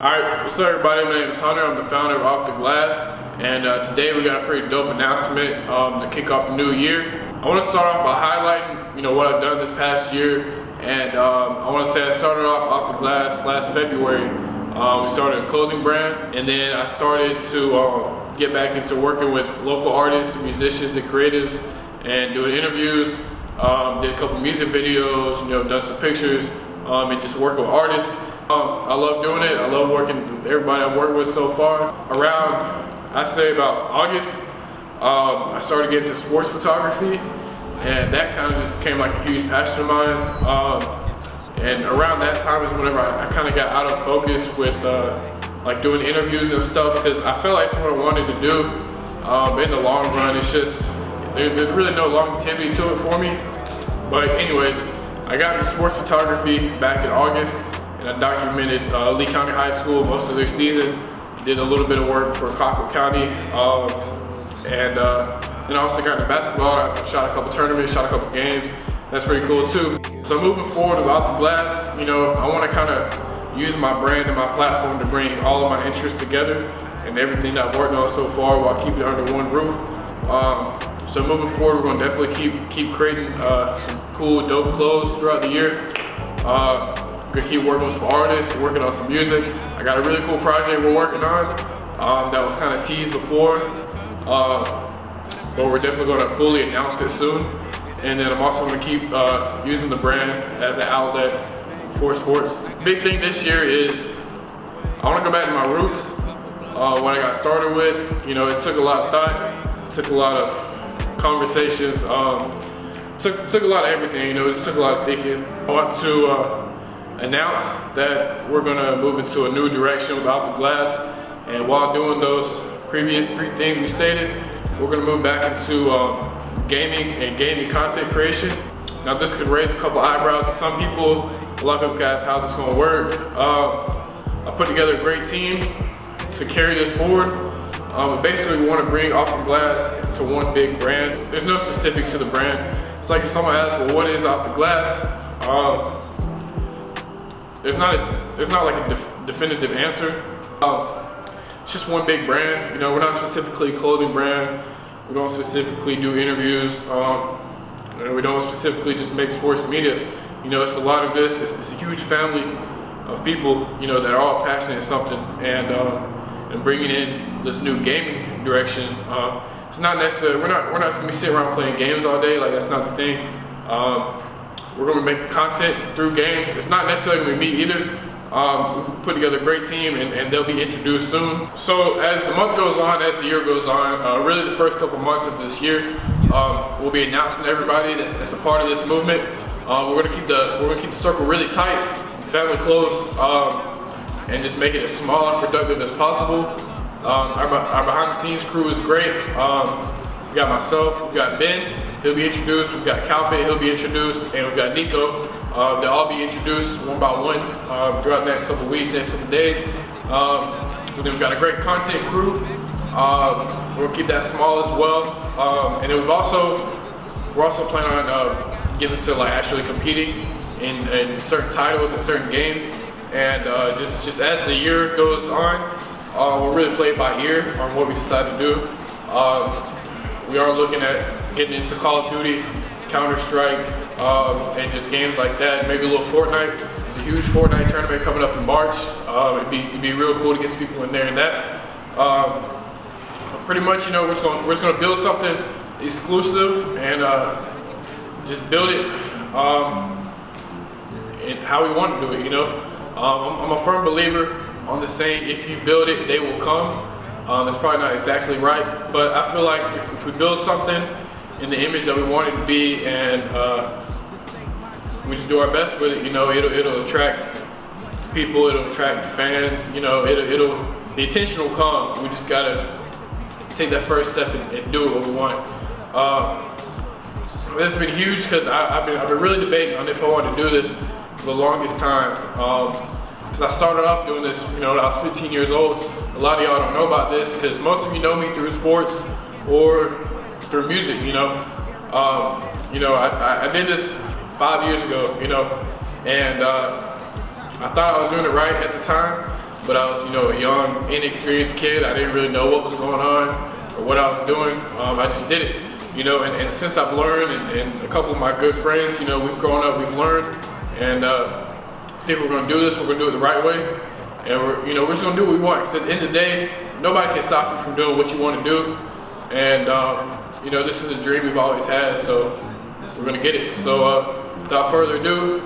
Alright, what's up everybody? My name is Hunter. I'm the founder of OffTheGlass, and today we got a pretty dope announcement to kick off the new year. I want to start off by highlighting, what I've done this past year, and I want to say I started off OffTheGlass last February. We started a clothing brand, and then I started to get back into working with local artists, musicians, and creatives, and doing interviews. Did a couple music videos, done some pictures, and just working with artists. I love doing it. I love working with everybody I've worked with so far. Around, I say about August, I started getting into sports photography, and that kind of just became like a huge passion of mine. And around that time is whenever I kind of got out of focus with like doing interviews and stuff, because I felt like it's what I wanted to do. In the long run, it's just, there's really no longevity to it for me. But anyways, I got into sports photography back in August, and I documented Lee County High School most of their season. Did a little bit of work for Cockle County, and then I also got into basketball. I shot a couple tournaments, shot a couple games. That's pretty cool too. So moving forward with OffTheGlass, I want to kind of use my brand and my platform to bring all of my interests together and everything that I've worked on so far while keeping it under one roof. So moving forward, we're going to definitely keep creating some cool, dope clothes throughout the year. Gonna keep working with some artists, working on some music. I got a really cool project we're working on that was kind of teased before, but we're definitely gonna fully announce it soon. And then I'm also gonna keep using the brand as an outlet for sports. Big thing this year is I wanna go back to my roots. What I got started with, it took a lot of thought, took a lot of conversations, took a lot of everything, it just took a lot of thinking. I want to announce that we're gonna move into a new direction with OffTheGlass, and while doing those previous three things we stated, we're gonna move back into gaming and gaming content creation. Now this could raise a couple eyebrows to some people. A lot of people ask how this is gonna work. I put together a great team to carry this forward. But basically we wanna bring OffTheGlass into one big brand. There's no specifics to the brand. It's like if someone asks, well, what is OffTheGlass? There's not like a definitive answer. It's just one big brand. We're not specifically a clothing brand. We don't specifically do interviews. We don't specifically just make sports media. It's a lot of this. It's a huge family of people, that are all passionate in something, and bringing in this new gaming direction. It's not necessarily, we're not just gonna be sitting around playing games all day. Like, that's not the thing. We're going to make the content through games. It's not necessarily going to be me either. We put together a great team, and they'll be introduced soon. So as the month goes on, as the year goes on, really the first couple months of this year, we'll be announcing to everybody that's a part of this movement. We're going to keep the circle really tight, family close, and just make it as small and productive as possible. Our behind the scenes crew is great. We got myself, we got Ben, he'll be introduced, we've got Calvin, he'll be introduced, and we've got Nico. They'll all be introduced one by one throughout the next couple weeks, next couple days. And then we've got a great content crew. We'll keep that small as well. And then we're also planning on getting to like actually competing in certain titles and certain games. And just as the year goes on, we'll really play it by ear on what we decide to do. We are looking at getting into Call of Duty, Counter-Strike, and just games like that. Maybe a little Fortnite. There's a huge Fortnite tournament coming up in March. It'd be real cool to get some people in there in that. Pretty much, we're just gonna build something exclusive and just build it and how we want to do it. I'm a firm believer on the saying, if you build it, they will come. That's probably not exactly right, but I feel like if we build something in the image that we want it to be, and we just do our best with it, it'll attract people, it'll attract fans, the attention will come. We just gotta take that first step and do what we want. This has been huge because I've been really debating on if I want to do this for the longest time. Because I started off doing this, when I was 15 years old. A lot of y'all don't know about this because most of you know me through sports or through music. I did this 5 years ago, and I thought I was doing it right at the time, but I was, you know, a young, inexperienced kid. I didn't really know what was going on or what I was doing. I just did it, you know, and since I've learned, and a couple of my good friends, you know, we've grown up, we've learned, and I think we're gonna do this, we're gonna do it the right way, and we're just gonna do what we want. Because at the end of the day, nobody can stop you from doing what you want to do, and you know, this is a dream we've always had, so we're gonna get it. So without further ado,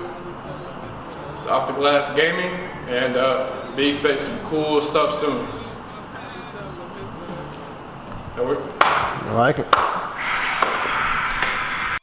it's Off the Glass Gaming, and be expect some cool stuff soon. I like it.